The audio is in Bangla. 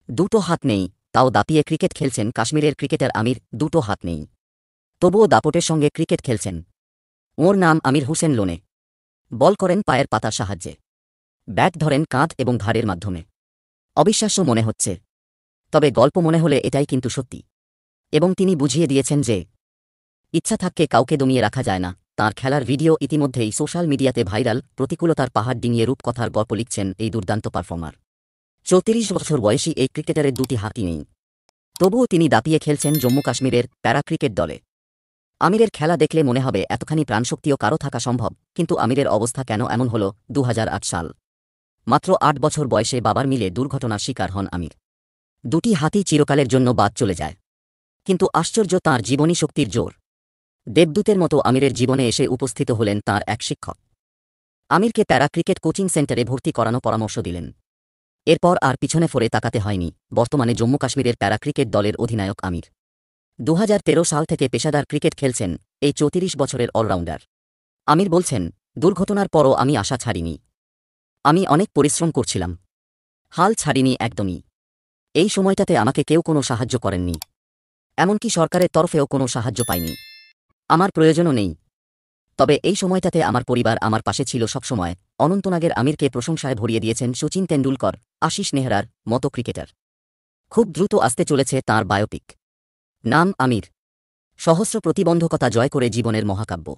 দুটো হাত নেই, তাও দাপিয়ে ক্রিকেট খেলছেন কাশ্মীরের ক্রিকেটার আমির। দুটো হাত নেই, তবুও দাপটের সঙ্গে ক্রিকেট খেলছেন। ওর নাম আমির হোসেন লোনে। বল করেন পায়ের পাতার সাহায্যে, ব্যাট ধরেন কাঁধ এবং ঘাড়ের মাধ্যমে। অবিশ্বাস্য মনে হচ্ছে, তবে গল্প মনে হলে এটাই কিন্তু সত্যি। এবং তিনি বুঝিয়ে দিয়েছেন যে ইচ্ছা থাকলে কাউকে দমিয়ে রাখা যায় না। তাঁর খেলার ভিডিও ইতিমধ্যেই সোশ্যাল মিডিয়াতে ভাইরাল। প্রতিকূলতার পাহাড় ডিঙিয়ে রূপকথার গল্প লিখছেন এই দুর্দান্ত পারফর্মার। 34 বছর বয়সী এই ক্রিকেটারের দুটি হাতই নেই, তবুও তিনি দাপিয়ে খেলছেন জম্মু কাশ্মীরের প্যারা ক্রিকেট দলে। আমিরের খেলা দেখলে মনে হবে এতখানি প্রাণশক্তিও কারো থাকা সম্ভব, কিন্তু আমিরের অবস্থা কেন এমন হল? 2008 সাল, মাত্র 8 বছর বয়সে বাবার মিলে দুর্ঘটনার শিকার হন আমির। দুটি হাতই চিরকালের জন্য বাদ চলে যায়, কিন্তু আশ্চর্য তাঁর জীবনী শক্তির জোর। দেবদূতের মতো আমিরের জীবনে এসে উপস্থিত হলেন তাঁর এক শিক্ষক। আমিরকে প্যারা ক্রিকেট কোচিং সেন্টারে ভর্তি করানো পরামর্শ দিলেন। এরপর আর পিছনে ফিরে তাকাতে হয়নি। বর্তমানে জম্মু কাশ্মীরের প্যারা ক্রিকেট দলের অধিনায়ক আমির। 2013 সাল থেকে পেশাদার ক্রিকেট খেলছেন এই 34 বছরের অলরাউন্ডার। আমির বলছেন, দুর্ঘটনার পরও আমি আশা ছাড়িনি। আমি অনেক পরিশ্রম করছিলাম, হাল ছাড়িনি একদমই। এই সময়টাতে আমাকে কেউ কোনো সাহায্য করেননি, এমনকি সরকারের তরফেও কোনো সাহায্য পাইনি। আমার প্রয়োজনও নেই। তবে এই সময়টাতে আমার পরিবার আমার পাশে ছিল সবসময়। অনন্তনাগের আমিরকে প্রশংসায় ভরিয়ে দিয়েছেন শচীন তেন্ডুলকর, আশিস নেহরার মতো ক্রিকেটার। খুব দ্রুত আসতে চলেছে তাঁর বায়োপিক, নাম আমির। সহস্র প্রতিবন্ধকতা জয় করে জীবনের মহাকাব্য।